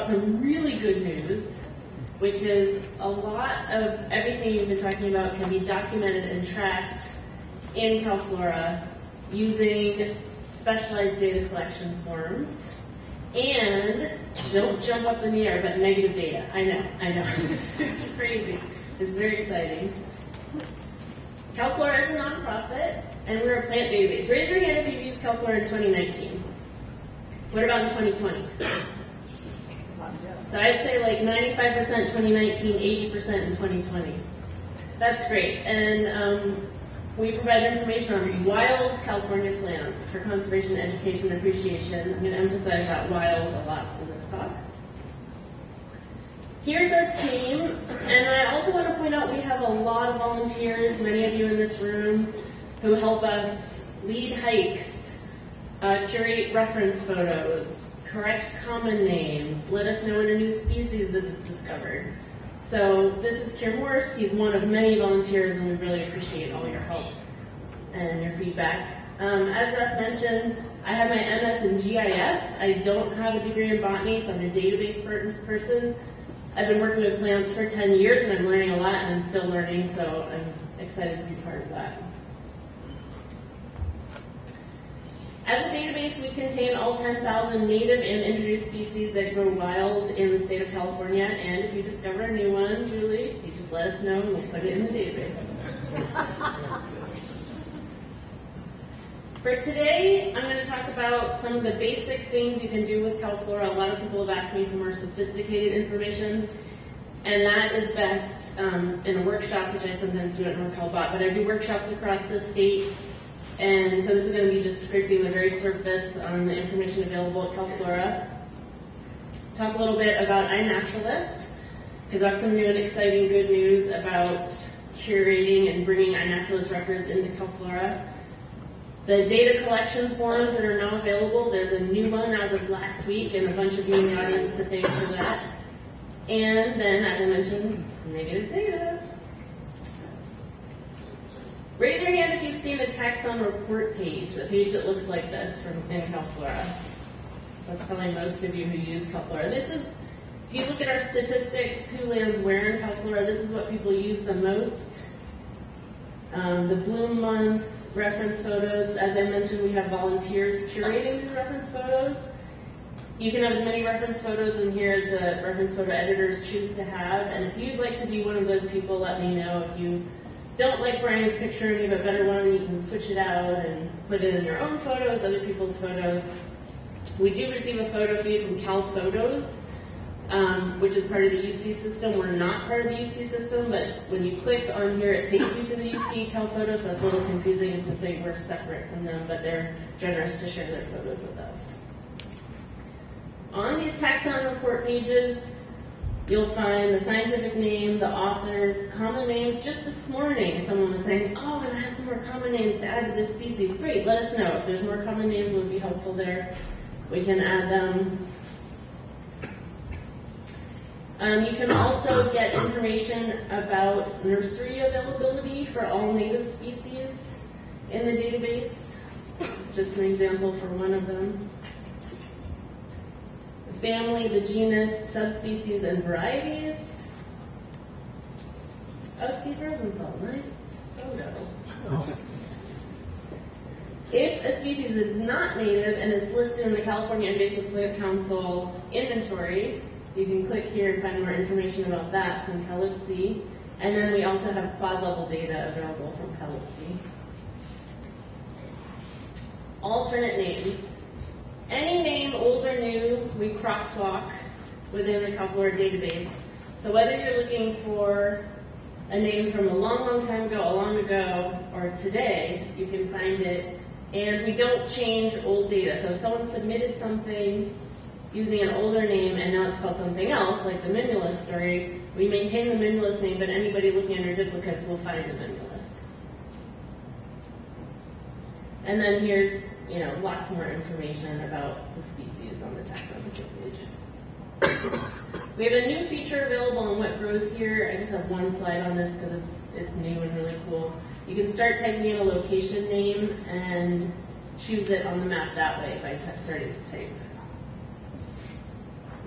some really good news, which is a lot of everything you've been talking about can be documented and tracked in Calflora using specialized data collection forms. And don't jump up in the air, but negative data. I know. It's crazy. It's very exciting. Calflora is a nonprofit, and we're a plant database. Raise your hand if you've used Calflora in 2019. What about in 2020? So I'd say like 95% 2019, 80% in 2020. That's great. And we provide information on wild California plants for conservation, education, and appreciation. I'm going to emphasize that wild a lot in this talk. Here's our team, and I also want to point out we have a lot of volunteers, many of you in this room, who help us lead hikes, curate reference photos, correct common names, let us know when a new species that is discovered. So this is Kier Morse. He's one of many volunteers, and we really appreciate all your help and your feedback. As Russ mentioned, I have my MS in GIS. I don't have a degree in botany, so I'm a database person. I've been working with plants for 10 years, and I'm learning a lot, and I'm still learning, so I'm excited to be part of that. As a database, we contain all 10,000 native and introduced species that grow wild in the state of California, and if you discover a new one, Julie, you just let us know and we'll put it in the database. For today, I'm going to talk about some of the basic things you can do with Calflora. A lot of people have asked me for more sophisticated information, and that is best in a workshop, which I sometimes do at NorCalBot, but I do workshops across the state. And so this is going to be just scraping the very surface on the information available at Calflora. Talk a little bit about iNaturalist, because that's some new and exciting good news about curating and bringing iNaturalist records into Calflora. The data collection forms that are now available, there's a new one as of last week, and a bunch of you in the audience to thank for that. And then, as I mentioned, negative data. Raise your hand if you've seen a taxon report page, a page that looks like this from in Calflora. That's probably most of you who use Calflora. This is, if you look at our statistics, who lands where in Calflora, this is what people use the most. The bloom month, reference photos. As I mentioned, we have volunteers curating these reference photos. You can have as many reference photos in here as the reference photo editors choose to have. And if you'd like to be one of those people, let me know. If you don't like Brian's picture and you have a better one, you can switch it out and put it in your own photos, other people's photos. We do receive a photo feed from CalPhotos, which is part of the UC system. We're not part of the UC system, but when you click on here, it takes you to the UC CalPhotos, so it's a little confusing to say we're separate from them, but they're generous to share their photos with us. On these taxon report pages, you'll find the scientific name, the authors, common names. Just this morning, someone was saying, oh, and I have some more common names to add to this species. Great, let us know. If there's more common names that would be helpful there, we can add them. You can also get information about nursery availability for all native species in the database. Just an example for one of them. The family, the genus, subspecies, and varieties. Oh, Steve Rosenthal, nice photo. Oh. If a species is not native and it's listed in the California Invasive Plant Council inventory, you can click here and find more information about that from Calipsy. And then we also have quad level data available from Calipsy. Alternate names. Any name, old or new, we crosswalk within the Calfora database. So whether you're looking for a name from a long, long time ago, a long ago, or today, you can find it. And we don't change old data. So if someone submitted something using an older name and now it's called something else, like the Mimulus story, we maintain the Mimulus name, but anybody looking under duplicates will find the Mimulus. And then here's, lots more information about the species on the taxonomy page. We have a new feature available on what grows here. I just have one slide on this because it's new and really cool. You can start typing in a location name and choose it on the map that way by starting to type.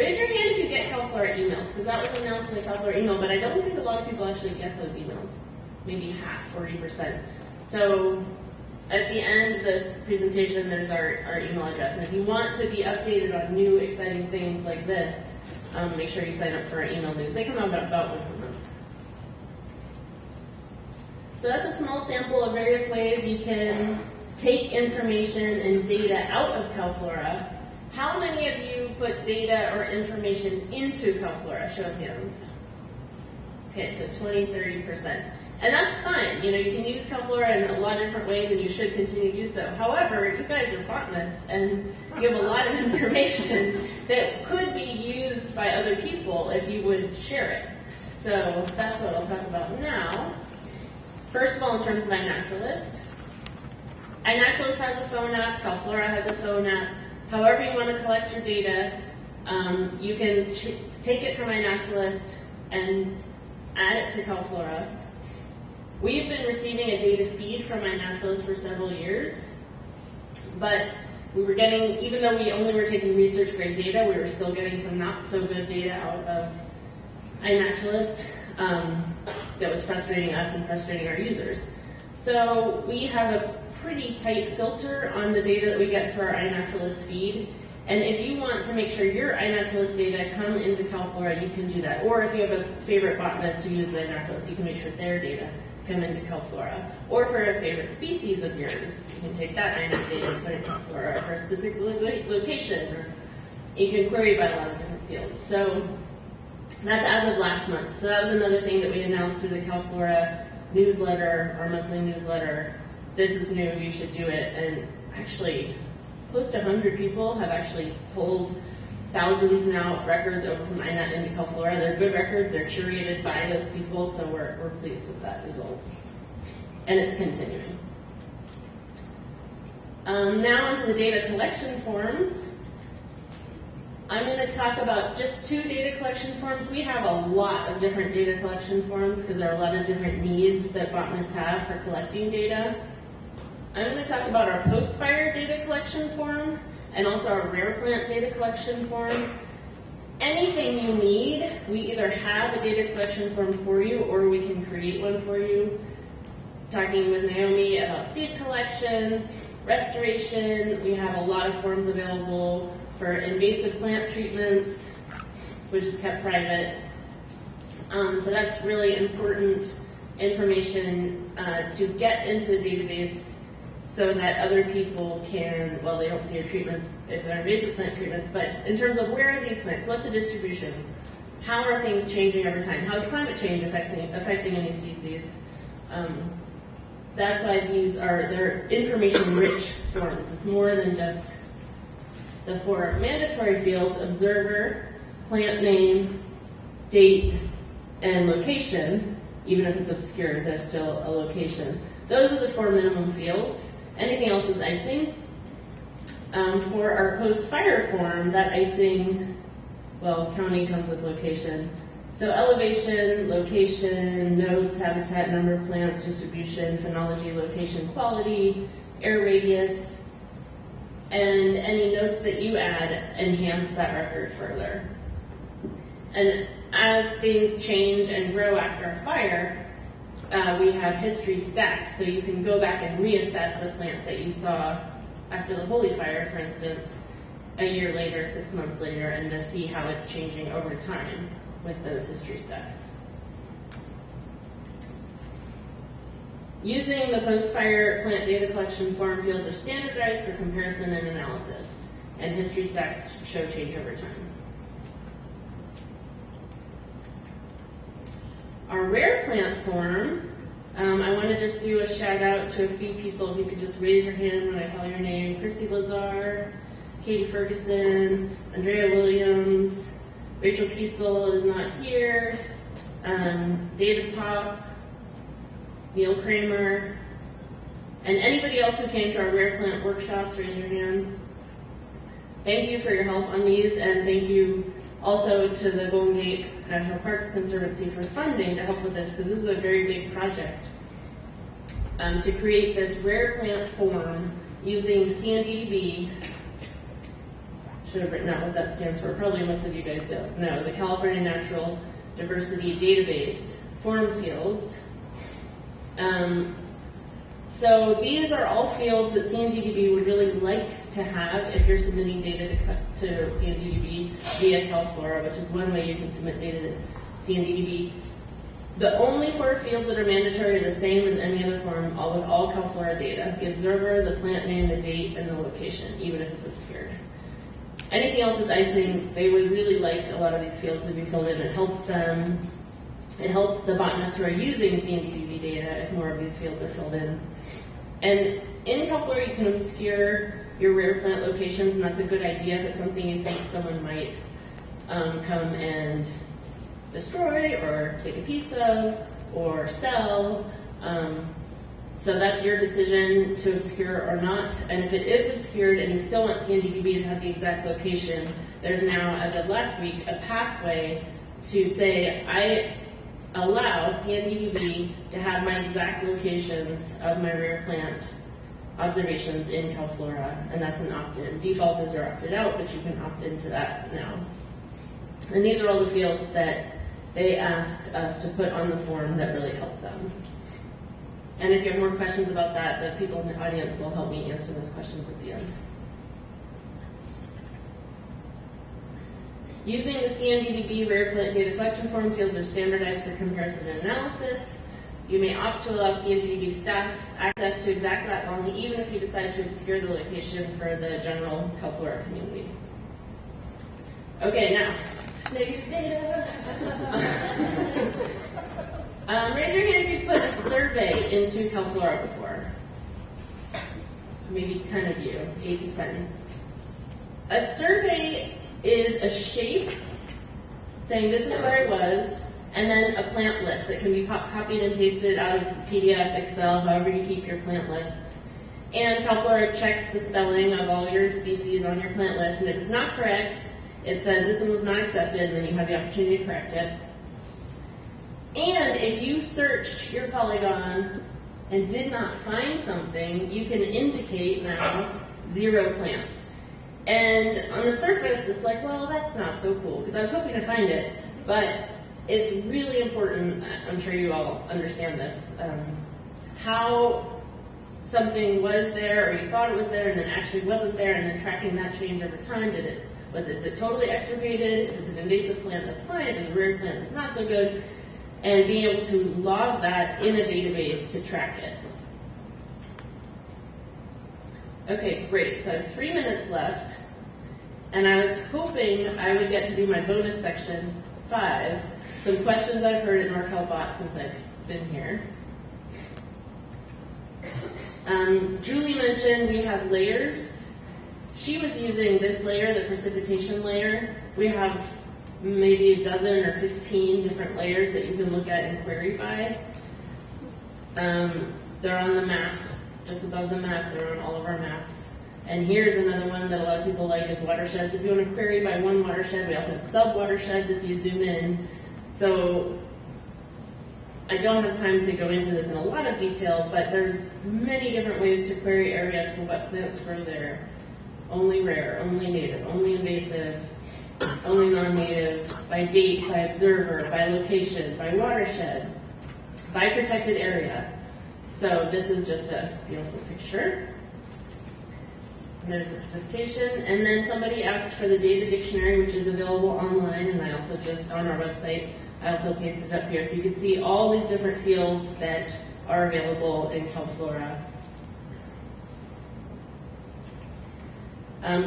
Raise your hand if you get Calfora emails, because that was announced in the Calfora email, but I don't think a lot of people actually get those emails. Maybe half, 40%. So at the end of this presentation, there's our email address. And if you want to be updated on new, exciting things like this, make sure you sign up for our email news. They come out about once a month. So that's a small sample of various ways you can take information and data out of Calfora. How many of you put data or information into Calfora? Show of hands. Okay, so 20, 30%. And that's fine. You know, you can use Calfora in a lot of different ways, and you should continue to do so. However, you guys are botanists, and you have a lot of information that could be used by other people if you would share it. So that's what I'll talk about now. First of all, in terms of iNaturalist. iNaturalist has a phone app. Calfora has a phone app. However you want to collect your data, you can take it from iNaturalist and add it to Calfora. We've been receiving a data feed from iNaturalist for several years, but we were getting, even though we only were taking research grade data, we were still getting some not so good data out of iNaturalist that was frustrating us and frustrating our users. So we have a pretty tight filter on the data that we get through our iNaturalist feed. And if you want to make sure your iNaturalist data come into Calfora, you can do that. Or if you have a favorite botanist who uses iNaturalist, you can make sure their data come into Calfora. Or for a favorite species of yours, you can take that iNaturalist data and put it in Calfora, or for a specific location, or you can query by a lot of different fields. So that's as of last month. So that was another thing that we announced through the Calfora newsletter, our monthly newsletter. This is new, you should do it. And actually, close to 100 people have actually pulled thousands now of records over from iNat into Calfora. They're good records, they're curated by those people, so we're pleased with that result. And it's continuing. Now onto the data collection forms. I'm going to talk about just 2 data collection forms. We have a lot of different data collection forms because there are a lot of different needs that botanists have for collecting data. I'm going to talk about our Postfire data collection form and also our rare plant data collection form. Anything you need, we either have a data collection form for you or we can create one for you. Talking with Naomi about seed collection, restoration, we have a lot of forms available for invasive plant treatments, which is kept private. So that's really important information to get into the database so that other people can, well, they don't see your treatments if they're invasive plant treatments, but in terms of where are these plants, what's the distribution, how are things changing over time, how is climate change affecting any species? That's why they're information-rich forms. It's more than just the 4 mandatory fields: observer, plant name, date, and location. Even if it's obscure, there's still a location. Those are the 4 minimum fields. Anything else is icing. For our Postfire form, that icing, well, counting comes with location. So elevation, location, nodes, habitat, number of plants, distribution, phenology, location, quality, air radius, and any notes that you add enhance that record further. And as things change and grow after a fire, we have history stacked, so you can go back and reassess the plant that you saw after the holy fire, for instance, a year later, 6 months later, and just see how it's changing over time with those history stacks. Using the Postfire plant data collection form, fields are standardized for comparison and analysis, and history stacks show change over time. Our rare plant form, I want to just do a shout out to a few people. If you could just raise your hand when I call your name. Christy Lazar, Katie Ferguson, Andrea Williams, Rachel Kiesel is not here, David Pop, Neil Kramer, and anybody else who came to our rare plant workshops, raise your hand. Thank you for your help on these, and thank you also to the Golden Gate National Parks Conservancy for funding to help with this, because this is a very big project. To create this rare plant form using CNDB, should have written out what that stands for. Probably most of you guys don't know. The California Natural Diversity Database form fields. So these are all fields that CNDDB would really like to have if you're submitting data to CNDDB via Calfora, which is one way you can submit data to CNDDB. The only 4 fields that are mandatory are the same as any other form with all Calfora data: the observer, the plant name, the date, and the location, even if it's obscured. Anything else is icing. They would really like a lot of these fields to be filled in. It helps them. It helps the botanists who are using CNDDB data if more of these fields are filled in. And in Calfora, you can obscure your rare plant locations, and that's a good idea if it's something you think someone might come and destroy or take a piece of or sell. So that's your decision to obscure or not. And if it is obscured and you still want CNDDB to have the exact location, there's now, as of last week, a pathway to say, I allow CNDDB to have my exact locations of my rare plant observations in Calfora, and that's an opt-in. Default is you're opted out, but you can opt into that now. And these are all the fields that they asked us to put on the form that really help them. And if you have more questions about that, the people in the audience will help me answer those questions at the end. Using the CNDDB rare plant data collection form, fields are standardized for comparison and analysis. You may opt to allow CNDDB staff access to exact lat long, even if you decide to obscure the location for the general Calfora community. Okay, now, negative data. Raise your hand if you've put a survey into Calfora before. Maybe 10 of you, 8 to 10. A survey is a shape saying this is where I was, and then a plant list that can be copied and pasted out of PDF, Excel, however you keep your plant lists. And Calfora checks the spelling of all your species on your plant list, and if it's not correct, it says this one was not accepted, and then you have the opportunity to correct it. And if you searched your polygon and did not find something, you can indicate now 0 plants. And on the surface, it's like, well, that's not so cool, because I was hoping to find it. But it's really important, I'm sure you all understand this, how something was there, or you thought it was there, and then actually wasn't there, and then tracking that change over time. Is it totally extirpated? If it's an invasive plant, that's fine. If it's a rare plant, it's not so good. And being able to log that in a database to track it. Okay, great. So I have 3 minutes left, and I was hoping I would get to do my bonus section 5, some questions I've heard in NorCalBot since I've been here. Julie mentioned we have layers. She was using this layer, the precipitation layer. We have maybe a dozen or 15 different layers that you can look at and query by. They're on the map, just above the map. They're on all of our maps. And here's another one that a lot of people like is watersheds. If you want to query by one watershed, we also have sub-watersheds if you zoom in. So I don't have time to go into this in a lot of detail, but there's many different ways to query areas for what plants grow there. Only rare, only native, only invasive, only non-native, by date, by observer, by location, by watershed, by protected area. So this is just a beautiful picture. And there's the precipitation. And then somebody asked for the data dictionary, which is available online, and I also just, on our website, I also pasted it up here. So you can see all these different fields that are available in Calfora.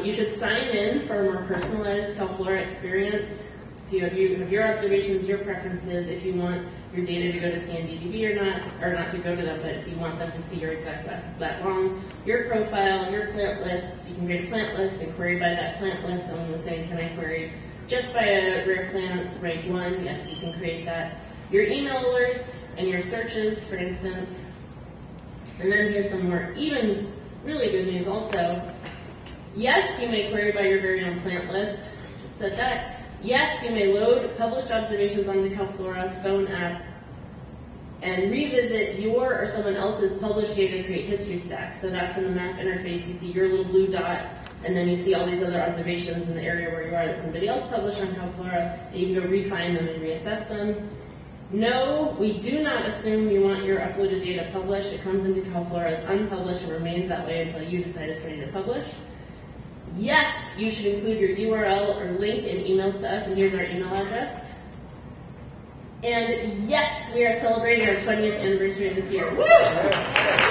You should sign in for a more personalized Calfora experience. If you have your observations, your preferences, if you want your data to go to CNDDB or not to go to them, but if you want them to see your exact lat long, your profile, your plant lists, you can create a plant list and query by that plant list. Someone was saying, can I query just by a rare plant, rank 1? Yes, you can create that. Your email alerts and your searches, for instance. And then here's some more even really good news also. Yes, you may query by your very own plant list. Just said that. Yes, you may load published observations on the Calfora phone app and revisit your or someone else's published data to create history stacks. So that's in the map interface. You see your little blue dot and then you see all these other observations in the area where you are that somebody else published on Calfora, and you can go refine them and reassess them. No, we do not assume you want your uploaded data published. It comes into Calfora as unpublished and remains that way until you decide it's ready to publish. Yes, you should include your URL or link in emails to us, and here's our email address. And yes, we are celebrating our 20th anniversary this year. Woo!